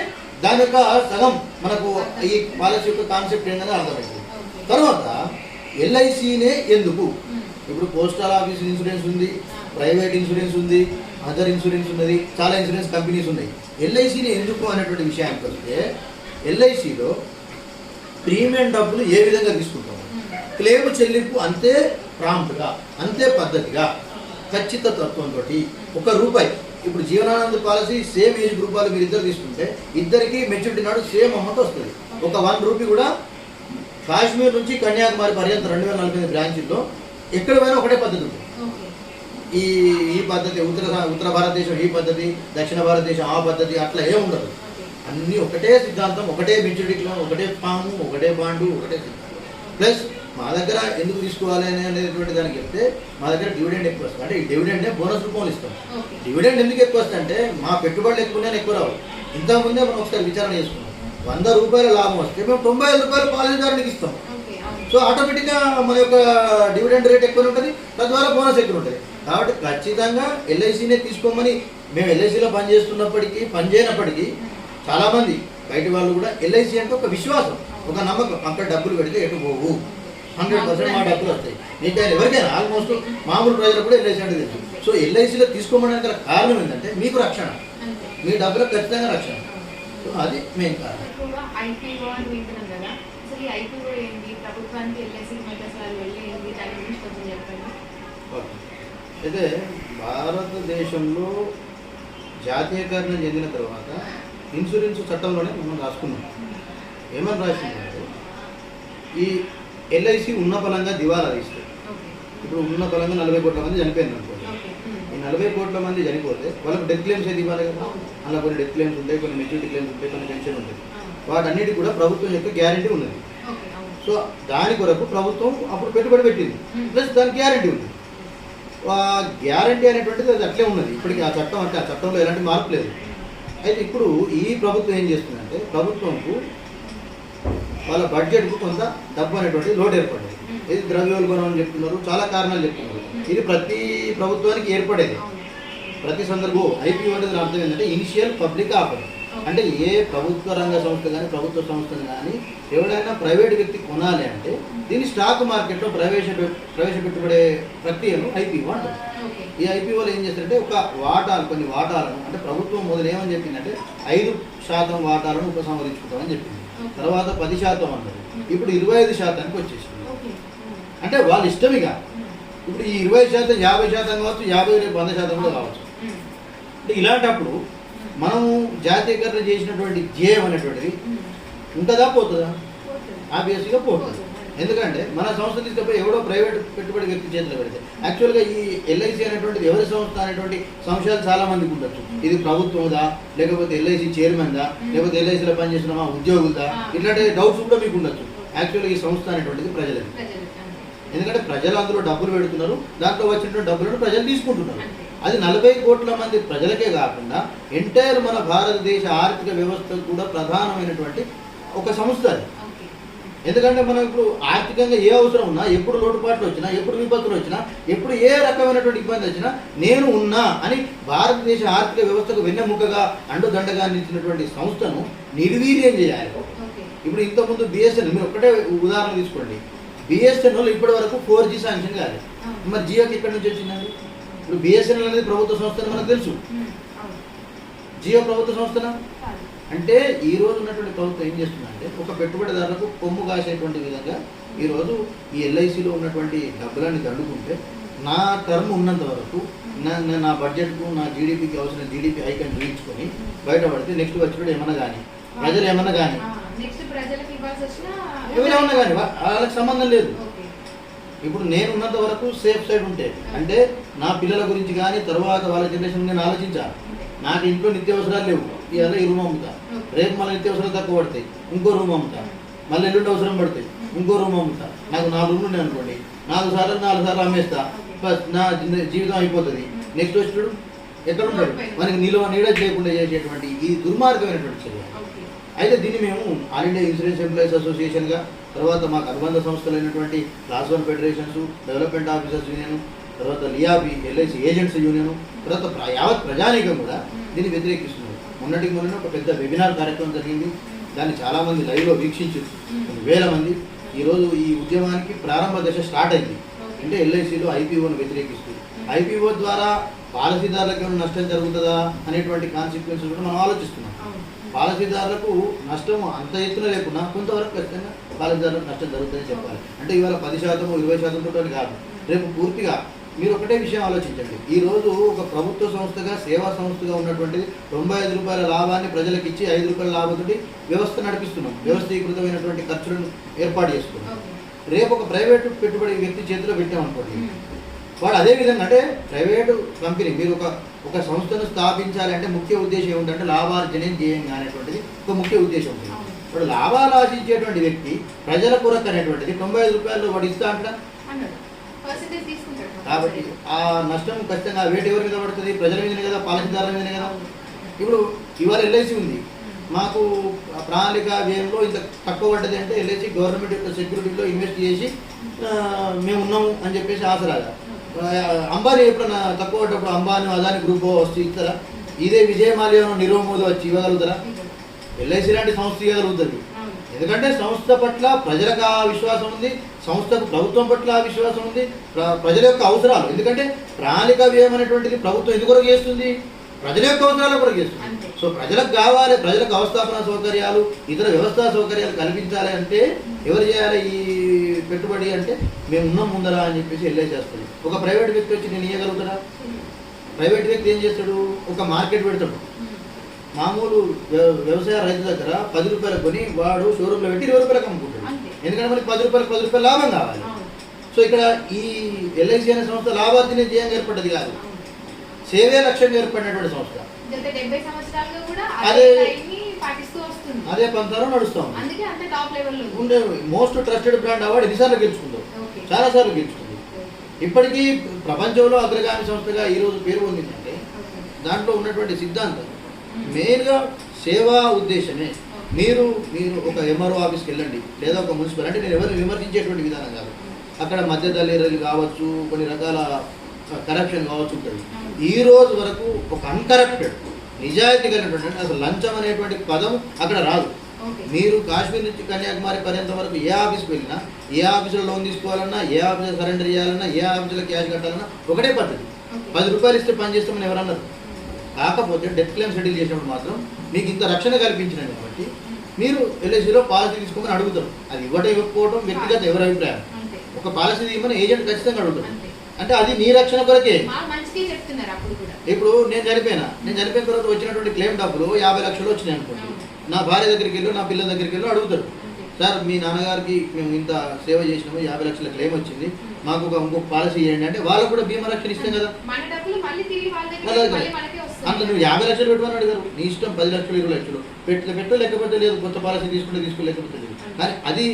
దాని యొక్క సగం మనకు ఈ పాలసీ యొక్క కాన్సెప్ట్ ఏంటని అర్థమవుతుంది. తర్వాత ఎల్ఐసినే ఎందుకు, ఇప్పుడు పోస్టల్ ఆఫీస్ ఇన్సూరెన్స్ ఉంది, ప్రైవేట్ ఇన్సూరెన్స్ ఉంది, అదర్ ఇన్సూరెన్స్ ఉన్నది, చాలా ఇన్సూరెన్స్ కంపెనీస్ ఉన్నాయి. ఎల్ఐసిని ఎందుకు అనేటువంటి విషయానికి వస్తే, ఎల్ఐసిలో ప్రీమియం డబ్బులు ఏ విధంగా తీసుకుంటాము, క్లెయిమ్ చెల్లింపు అంతే ప్రాంప్ట్గా, అంతే పద్ధతిగా, ఖచ్చితత్వంతో ₹1, ఇప్పుడు Jeevan Anand policy same age group వాళ్ళు మీరు ఇద్దరు తీసుకుంటే ఇద్దరికి మెచ్యూరిటీ నాడు సేమ్ అమౌంట్ వస్తుంది. ఒక ₹1 కూడా కాశ్మీర్ నుంచి కన్యాకుమారి పర్యంతం 2045 బ్రాంచీల్లో ఎక్కడ పోయినా ఒకటే పద్ధతి ఉంటుంది. ఈ పద్ధతి ఉత్తర భారతదేశం ఈ పద్ధతి, దక్షిణ భారతదేశం ఆ పద్ధతి, అట్లా ఏం ఉండదు. అన్నీ ఒకటే సిద్ధాంతం, ఒకటే మెచ్యూరిటీ క్లెయిమ్, ఒకటే ఫాము, ఒకటే బాండు, ఒకటే సిద్ధాంతం. ప్లస్ మా దగ్గర ఎందుకు తీసుకోవాలి అనేటువంటి దానికి చెప్తే, మా దగ్గర డివిడెండ్ ఎక్కువ వస్తుంది. అంటే ఈ డివిడెండే బోనస్ రూపంలో ఇస్తాం. డివిడెండ్ ఎందుకు ఎక్కువ వస్తుంది అంటే, మా పెట్టుబడులు ఎక్కువ రావు. ఇంతకుముందే మనం ఒకసారి విచారణ చేసుకున్నాం. ₹100 లాభం వస్తే మేము ₹95 పాలసీదారునికి ఇస్తాం. సో ఆటోమేటిక్గా మన యొక్క డివిడెండ్ రేట్ ఎక్కువ ఉంటుంది, తద్వారా బోనస్ ఎక్కువ ఉంటుంది. కాబట్టి ఖచ్చితంగా ఎల్ఐసినే తీసుకోమని మేము ఎల్ఐసిలో పనిచేయనప్పటికీ చాలామంది బయట వాళ్ళు కూడా ఎల్ఐసి అంటే ఒక విశ్వాసం, ఒక నమ్మకం. అక్కడ డబ్బులు పెడితే ఎటు పోవు, 100% మా డబ్బులు వస్తాయి. మీకైనా ఎవరికైనా ఆల్మోస్ట్ మామూలు ప్రజలు కూడా ఎల్ఐసి అంటే తెలుసు. సో ఎల్ఐసిలో తీసుకోమడానికి గల కారణం ఏంటంటే మీకు రక్షణ, మీ డబ్బులకు ఖచ్చితంగా రక్షణ. సో అది మెయిన్ కారణం. అయితే భారతదేశంలో జాతీయకరణ చెందిన తర్వాత ఇన్సూరెన్స్ చట్టంలోనే మనం రాసుకున్నాం. ఏమని రాసిందంటే, ఈ ఎల్ఐసి ఉన్న ఫలంగా దివాలా తీస్తుంది. ఇప్పుడు ఉన్న ఫలంగా 40 కోట్ల మంది చనిపోయింది అనుకోండి. ఈ 40 కోట్ల మంది చనిపోతే వాళ్ళకి డెత్ క్లెయిమ్స్ ఏది ఇవ్వాలి కదా. అలా కొన్ని డెత్ క్లెయిమ్స్ ఉంటాయి, కొన్ని మెచ్యూరిటీ క్లెయిమ్స్ ఉంటాయి, కొన్ని పెన్షన్ ఉంటుంది. వాటన్నిటికి కూడా ప్రభుత్వం యొక్క గ్యారంటీ ఉన్నది. సో దాని కొరకు ప్రభుత్వం అప్పుడు పెట్టుబడి పెట్టింది, ప్లస్ దానికి గ్యారంటీ ఉంది. గ్యారంటీ అనేటువంటిది అది అట్లే ఉన్నది ఇప్పటికీ. ఆ చట్టం అంటే ఆ చట్టంలో ఎలాంటి మార్పు లేదు. అయితే ఇప్పుడు ఈ ప్రభుత్వం ఏం చేస్తుందంటే, ప్రభుత్వంకు వాళ్ళ బడ్జెట్కు కొంత డబ్బు అనేటువంటి లోటు ఏర్పడింది. ఇది ద్రవ్యోల్బణం అని చెప్తున్నారు, చాలా కారణాలు చెప్తున్నారు. ఇది ప్రతి ప్రభుత్వానికి ఏర్పడేది, ప్రతి సందర్భం. ఐపీఓ అనేది అర్థం ఏంటంటే ఇనిషియల్ పబ్లిక్ ఆఫర్. అంటే ఏ ప్రభుత్వ రంగ సంస్థ కానీ ప్రభుత్వ సంస్థను కానీ ఎవరైనా ప్రైవేట్ వ్యక్తి కొనాలి అంటే దీన్ని స్టాక్ మార్కెట్లో ప్రవేశపెట్టబడే ప్రక్రియను ఐపీఓ అంటారు. ఈ ఐపీఓలు ఏం చేస్తారంటే కొన్ని వాటాలను, అంటే ప్రభుత్వం మొదలు ఏమని చెప్పిందంటే 5% వాటాలను ఉపసంహరించుకుంటామని చెప్పింది. తర్వాత 10% అన్నది, ఇప్పుడు 25%కి వచ్చేసింది. అంటే వాళ్ళ ఇష్టమిగా. ఇప్పుడు ఈ 20% 50% కావచ్చు, 50 రేపు 100% కూడా కావచ్చు. అంటే ఇలాంటప్పుడు మనము జాతీయకరణ చేసినటువంటి జేఎం అనేటువంటిది ఉంటుందా పోతుందా? ఆబ్వియస్గా పోతుంది. ఎందుకంటే మన సంస్థ తీసుకపోయి ఎవడో ప్రైవేట్ పెట్టుబడి వ్యక్తి చేతిలో పెడితే, యాక్చువల్గా ఈ ఎల్ఐసి అనేటువంటిది ఎవరి సంస్థ అనేటువంటి సంశయాలు చాలా మందికి ఉండొచ్చు. ఇది ప్రభుత్వందా, లేకపోతే ఎల్ఐసి చైర్మన్దా, లేకపోతే ఎల్ఐసిలో పనిచేసిన మా ఉద్యోగులదా, ఇట్లాంటి డౌట్స్ కూడా మీకు ఉండొచ్చు. యాక్చువల్గా ఈ సంస్థ అనేటువంటిది ప్రజలది. ఎందుకంటే ప్రజలు అందులో డబ్బులు పెడుతున్నారు, దాంట్లో వచ్చినటువంటి డబ్బులను ప్రజలు తీసుకుంటున్నారు. అది 40 కోట్ల మంది ప్రజలకే కాకుండా ఎంటైర్ మన భారతదేశ ఆర్థిక వ్యవస్థ కూడా ప్రధానమైనటువంటి ఒక సంస్థ అది. ఎందుకంటే మనం ఇప్పుడు ఆర్థికంగా ఏ అవసరం ఉన్నా, ఎప్పుడు లోటుపాట్లు వచ్చినా, ఎప్పుడు విపత్తులు వచ్చినా, ఎప్పుడు ఏ రకమైనటువంటి ఇబ్బంది వచ్చినా నేను ఉన్నా అని భారతదేశ ఆర్థిక వ్యవస్థకు వెన్నెముకగా అండుదండగా నిలిచినటువంటి సంస్థను నిర్వీర్యం చేయాలి. ఇప్పుడు ఇంతకుముందు బిఎస్ఎన్ఎల్, మీరు ఒక్కటే ఉదాహరణ తీసుకోండి. బిఎస్ఎన్ఎల్ ఇప్పటి వరకు 4G శాంక్షన్ కాదు. మరి జియోకి ఎక్కడి నుంచి వచ్చిందండి? ఇప్పుడు బిఎస్ఎన్ఎల్ అనేది ప్రభుత్వ సంస్థ అని మనకు తెలుసు. జియో ప్రభుత్వ సంస్థనా? అంటే ఈ రోజు ఉన్నటువంటి ప్రభుత్వం ఏం చేస్తుందంటే, ఒక పెట్టుబడిదారులకు కొమ్ము కాసేటువంటి విధంగా ఈరోజు ఈ ఎల్ఐసిలో ఉన్నటువంటి డబ్బులన్నీ దండుకుంటే, నా టర్మ్ ఉన్నంత వరకు నా బడ్జెట్కు, నా జీడిపికి అవసరం జీడిపి హైకని చూపించుకొని బయటపడితే నెక్స్ట్ వచ్చినప్పుడు ఏమన్నా కానీ ప్రజలు ఏమన్నా కానీ ఎవరేమన్నా కానీ వాళ్ళకి సంబంధం లేదు. ఇప్పుడు నేను ఉన్నంత వరకు సేఫ్ సైడ్ ఉంటే, అంటే నా పిల్లల గురించి కానీ తర్వాత వాళ్ళ జనరేషన్ నేను ఆలోచించాలి. నాకు ఇంట్లో నిత్యావసరాలు లేవు, ఇవాళ ఈ రూమ్ అమ్ముతా, రేపు మళ్ళీ నిత్యావసరాలు తక్కువ పడతాయి, ఇంకో రూమ్ అమ్ముతా, మళ్ళీ ఎల్లుండి అవసరం పడతాయి, ఇంకో రూమ్ అమ్ముతా. నాకు 4 రూమ్లు ఉన్నాయి అనుకోండి, 4 సార్లు అమ్మేస్తా, బస్ నా జీవితం అయిపోతుంది. నెక్స్ట్ వచ్చాడు ఎక్కడ ఉంటాడు, మనకి నీడ చేయకుండా చేసేటువంటి ఈ దుర్మార్గమైనటువంటి చర్య. అయితే దీన్ని మేము ఆల్ ఇండియా ఇన్సూరెన్స్ ఎంప్లాయీస్ అసోసియేషన్గా, తర్వాత మాకు అనుబంధ సంస్థలైనటువంటి class 1 federations, development officers union, తర్వాత లియాబీ, ఎల్ఐసి ఏజెంట్స్ యూనియన్, తర్వాత యావత్ ప్రజానీకం కూడా దీన్ని వ్యతిరేకిస్తున్నారు. మొన్నటికి మొన్న ఒక పెద్ద వెబినార్ కార్యక్రమం జరిగింది. దాన్ని చాలామంది లైవ్లో వీక్షించారు, వేల మంది. ఈరోజు ఈ ఉద్యమానికి ప్రారంభ దశ స్టార్ట్ అయింది. అంటే ఎల్ఐసిలో ఐపీఓను వ్యతిరేకిస్తూ, ఐపీఓ ద్వారా పాలసీదారులకు ఏమైనా నష్టం జరుగుతుందా అనేటువంటి కాన్సిక్వెన్సెస్ కూడా మనం ఆలోచిస్తున్నాం. పాలసీదారులకు నష్టం అంత ఎత్తున లేకున్నా కొంతవరకు ఖచ్చితంగా పాలసీదారులకు నష్టం జరుగుతుందని చెప్పాలి. అంటే ఇవాళ 10%, 20% కాదు, రేపు పూర్తిగా. మీరు ఒకటే విషయం ఆలోచించండి. ఈరోజు ఒక ప్రభుత్వ సంస్థగా, సేవా సంస్థగా ఉన్నటువంటిది 95 రూపాయల లాభాన్ని ప్రజలకు ఇచ్చి 5 రూపాయల లాభంతో వ్యవస్థ నడిపిస్తున్నాం. వ్యవస్థీకృతమైనటువంటి ఖర్చులను ఏర్పాటు చేసుకున్నాం. రేపు ఒక ప్రైవేటు పెట్టుబడి వ్యక్తి చేతిలో పెట్టామనుకోండి, వాడు అదేవిధంగా అంటే ప్రైవేటు కంపెనీ మీరు ఒక సంస్థను స్థాపించాలి అంటే ముఖ్య ఉద్దేశం ఏమిటంటే లాభార్జనే ధ్యేయంగా అనేటువంటిది ఒక ముఖ్య ఉద్దేశం ఉంటుంది. వాడు లాభాలు ఆశించేటువంటి వ్యక్తి ప్రజల కొరకు అనేటువంటిది 95 రూపాయలు వాడు ఇస్తా అంట. కాబట్టి ఆ నష్టం ఖచ్చితంగా వేటి ఎవరి మీద పడుతుంది? ప్రజల మీదనే కదా, పాలసీదారుల మీదనే కదా. ఇప్పుడు ఇవాళ ఎల్ఐసి ఉంది, మాకు ప్రణాళిక వ్యయంలో ఇంత తక్కువ పడ్డది అంటే ఎల్ఐసి గవర్నమెంట్ యొక్క సెక్యూరిటీలో ఇన్వెస్ట్ చేసి మేము ఉన్నాము అని చెప్పేసి ఆసరాగా. అంబానీ ఎప్పుడన్నా తక్కువ పడ్డప్పుడు అంబానీ, అదాని గ్రూప్ వచ్చి ఇస్తారా? ఇదే విజయమాల్యం, నీరవ్ మోదీ వచ్చి ఇవ్వగలుగుతారా? ఎల్ఐసి లాంటి సంస్థ ఇవ్వగలుగుతుంది. ఎందుకంటే సంస్థ పట్ల ప్రజలకు ఆ విశ్వాసం ఉంది, సంస్థకు ప్రభుత్వం పట్ల ఆ విశ్వాసం ఉంది, ప్రజల యొక్క అవసరాలు. ఎందుకంటే ప్రణాళిక వ్యయం అనేటువంటిది ప్రభుత్వం ఎందుకొరకు చేస్తుంది? ప్రజల యొక్క అవసరాల కొరకు చేస్తుంది. సో ప్రజలకు కావాలి, ప్రజలకు అవస్థాపన సౌకర్యాలు, ఇతర వ్యవస్థా సౌకర్యాలు కల్పించాలి అంటే ఎవరు చేయాలి ఈ పెట్టుబడి? అంటే మేము ఉన్నాం ముందరా అని చెప్పేసి ఎల్ఐసి చేస్తుంది. ఒక ప్రైవేట్ వ్యక్తి వచ్చి నేను ఇవ్వగలుగుతాడా? ప్రైవేట్ వ్యక్తి ఏం చేస్తాడు? ఒక మార్కెట్ పెడతాడు. మామూలు వ్యవసాయ రైతు దగ్గర 10 రూపాయలకు కొని వాడు షోరూంలో పెట్టి 20 రూపాయలకు అమ్ముకుంటాడు. ఎందుకంటే మనకి 10 రూపాయలు లాభం కావాలి. సో ఇక్కడ ఈ ఎల్ఐసి అనే సంస్థ లాభార్జన ధ్యేయంగా ఏర్పడ్డది కాదు, సేవే లక్ష్యంగా ఏర్పడినటువంటి సంస్థ. అదే పంతాలో నడుస్తాం. ఉండే మోస్ట్ ట్రస్టెడ్ బ్రాండ్ అవార్డు ఎన్నిసార్లు గెలుచుకుందాం? చాలా సార్లు గెలుచుకుంది. ఇప్పటికీ ప్రపంచంలో అగ్రగామి సంస్థగా ఈరోజు పేరు పొందిందంటే దాంట్లో ఉన్నటువంటి సిద్ధాంతం మెయిన్గా సేవా ఉద్దేశమే. మీరు ఒక ఎంఆర్ఓ ఆఫీస్కి వెళ్ళండి, లేదా ఒక మున్సిపల్, అంటే నేను ఎవరిని విమర్శించేటువంటి విధానం కాదు. అక్కడ మధ్య దళారీలు కావచ్చు, కొన్ని రకాల కరప్షన్ కావచ్చు ఉంటుంది. ఈ రోజు వరకు ఒక అన్కరప్టెడ్, నిజాయితీ కలిగినటువంటి, అసలు లంచం అనేటువంటి పదం అక్కడ రాదు. మీరు కాశ్మీర్ నుంచి కన్యాకుమారి పర్యంతం వరకు ఏ ఆఫీస్కి వెళ్ళినా, ఏ ఆఫీసులో లోన్ తీసుకోవాలన్నా, ఏ ఆఫీసులో సరెండర్ చేయాలన్నా, ఏ ఆఫీసులో క్యాష్ కట్టాలన్నా ఒకటే పద్ధతి. 10 రూపాయలు ఇస్తే పని చేస్తామని ఎవరన్నారు? కాకపోతే డెత్ క్లెయిమ్ సెటిల్ చేసినప్పుడు మాత్రం మీకు ఇంత రక్షణ కల్పించినాయి కాబట్టి మీరు ఎల్ఐసిలో పాలసీ తీసుకోమని అడుగుతారు. అది ఇవ్వకపోవడం వ్యక్తిగత ఎవరి అభిప్రాయం. ఒక పాలసీ తీయమని ఏజెంట్ ఖచ్చితంగా అడుగుతారు. అంటే అది నీ రక్షణ కొరకే. ఇప్పుడు నేను చనిపోయిన తర్వాత వచ్చినటువంటి క్లెయిమ్ డబ్బులు 50 లక్షలు వచ్చినాయి అనుకోండి, నా భార్య దగ్గరికి వెళ్ళి, నా పిల్లల దగ్గరికి వెళ్ళి అడుగుతారు, సార్ మీ నాన్నగారికి మేము ఇంత సేవ చేసినాము, 50 లక్షల క్లెయిమ్ వచ్చింది, మాకు ఇంకొక పాలసీ చేయండి అంటే వాళ్ళకు కూడా బీమా రక్షణ ఇస్తాం కదా. అంత నువ్వు 50 లక్షలు పెట్టుమని అడిగారు, నీ ఇష్టం 10 లక్షలు 20 లక్షలు పెట్టు, లేకపోతే లేదు, కొత్త పాలసీ తీసుకోలేకపోతే లేదు. కానీ అది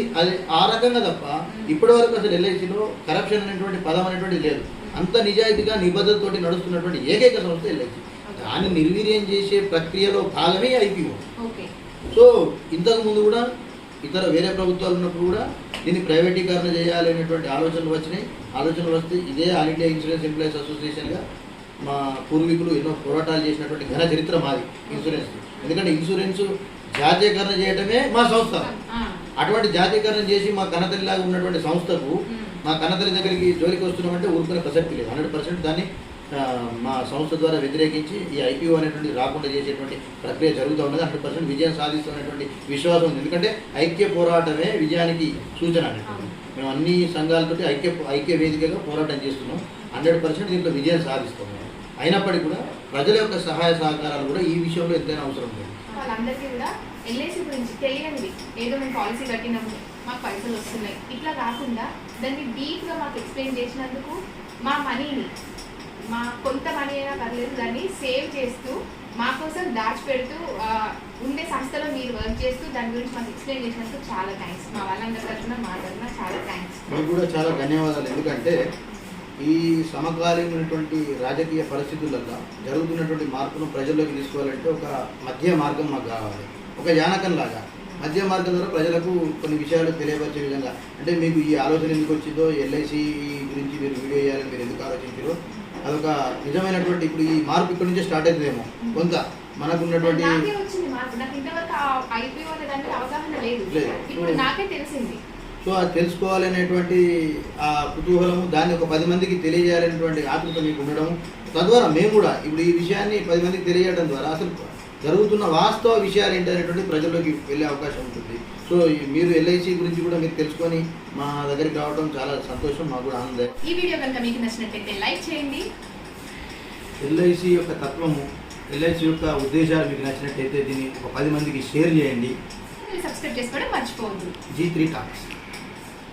ఆ రకంగా తప్ప ఇప్పటి వరకు అసలు ఎల్ఐసిలో కరప్షన్ అనేటువంటి పదం అనేటువంటి లేదు. అంత నిజాయితీగా నిబద్ధతతోటి నడుస్తున్నటువంటి ఏకైక సంస్థ ఎల్ఐసి. దాన్ని నిర్వీర్యం చేసే ప్రక్రియలో భాగమే ఐపీఓ. సో ఇంతకు ముందు కూడా ఇతర వేరే ప్రభుత్వాలు ఉన్నప్పుడు కూడా దీన్ని ప్రైవేటీకరణ చేయాలి అనేటువంటి ఆలోచనలు వచ్చినాయి. ఆలోచనలు వస్తే ఇదే ఆల్ ఇండియా ఇన్సూరెన్స్ ఎంప్లాయీస్ అసోసియేషన్గా మా పూర్వీకులు ఎన్నో పోరాటాలు చేసినటువంటి ఘన చరిత్ర మాది ఇన్సూరెన్స్. ఎందుకంటే ఇన్సూరెన్స్ జాతీయకరణ చేయడమే మా సంస్థ. అటువంటి జాతీయకరణ చేసి మా కన్నతల్లిలాగా ఉన్నటువంటి సంస్థకు మా కన్నతల్లి దగ్గరికి జోలికి వస్తున్నామంటే ఊరుకునే ప్రసక్తి లేదు. 100% దాన్ని మా సంస్థ ద్వారా వ్యతిరేకించి ఈ ఐపీఓ అనేటువంటి రాకుండా చేసేటువంటి ప్రక్రియ జరుగుతూ ఉన్నది. 100% విజయం సాధిస్తున్నటువంటి విశ్వాసం ఉంది. ఎందుకంటే ఐక్య పోరాటమే విజయానికి సూచన అనేటువంటి. మేము అన్ని సంఘాలతో ఐక్య వేదికగా పోరాటం చేస్తున్నాం. 100% దీంట్లో విజయం సాధిస్తున్నాం. అయినప్పటికీ కూడా ప్రజల యొక్క సహాయ సహకారాలు కూడా ఈ విషయంలో ఎంతైనా అవసరం ఉంది. వాళ్ళందరికీ కూడా ఎల్ఐసి గురించి తెలియనిది, ఏదో మేము పాలసీ కట్టినాము మాకు పైసలు వస్తున్నాయి, ఇట్లా కాకుండా దాన్ని డీప్గా మాకు ఎక్స్ప్లెయిన్ చేసినందుకు మా మనీని, మా కొంత మనీ అయినా పర్లేదు దాన్ని సేవ్ చేస్తూ మా కోసం దాచిపెడుతూ ఉండే సంస్థలో మీరు వర్క్ చేస్తూ దాని గురించి మాకు ఎక్స్ప్లెయిన్ చేసినందుకు చాలా థ్యాంక్స్. మా వాళ్ళందరి తరఫున మా తరఫున చాలా థ్యాంక్స్. మీకు కూడా చాలా ధన్యవాదాలు. ఎందుకంటే ఈ సమకాలీనటువంటి రాజకీయ పరిస్థితులలో జరుగుతున్నటువంటి మార్పును ప్రజల్లోకి తీసుకోవాలంటే ఒక మధ్య మార్గం మాకు కావాలి. ఒక యానకం లాగా మధ్య మార్గం ద్వారా ప్రజలకు కొన్ని విషయాలు తెలియపరిచే విధంగా, అంటే మీకు ఈ ఆలోచన ఎందుకు వచ్చిందో, ఎల్ఐసి గురించి మీరు వీడియో చేయాలని మీరు ఎందుకు ఆలోచించారో, అదొక నిజమైనటువంటి ఇప్పుడు ఈ మార్పు ఇక్కడ నుంచే స్టార్ట్ అవుతుందేమో కొంత మనకున్నటువంటి నాకే వచ్చింది మార్పు. నాకు ఇంతవరకు ఐపీఓ అనే దాని మీద అవగాహన లేదు. లేదు. ఇప్పుడు నాకే తెలిసింది. సో అది తెలుసుకోవాలనేటువంటి ఆ కుతూహలము, దాన్ని ఒక 10 మందికి తెలియజేయాలనేటువంటి ఆతృత మీకు ఉండడం, తద్వారా మేము కూడా ఇప్పుడు ఈ విషయాన్ని 10 మందికి తెలియజేయడం ద్వారా అసలు జరుగుతున్న వాస్తవ విషయాలు ఏంటనేటువంటి ప్రజల్లోకి వెళ్ళే అవకాశం ఉంటుంది. సో మీరు ఎల్ఐసి గురించి కూడా మీరు తెలుసుకొని మా దగ్గరికి రావడం చాలా సంతోషం, మాకు కూడా ఆనందం. ఈ వీడియో కనుక మీకు నచ్చినట్లయితే లైక్ చేయండి. ఎల్ఐసి యొక్క తత్వము, ఎల్ఐసి యొక్క ఉద్దేశాలు మీకు నచ్చినట్టయితే దీన్ని ఒక 10 మందికి షేర్ చేయండి. సబ్స్క్రైబ్ చేసుకోవడం మర్చిపోవద్దు. G3 Talks.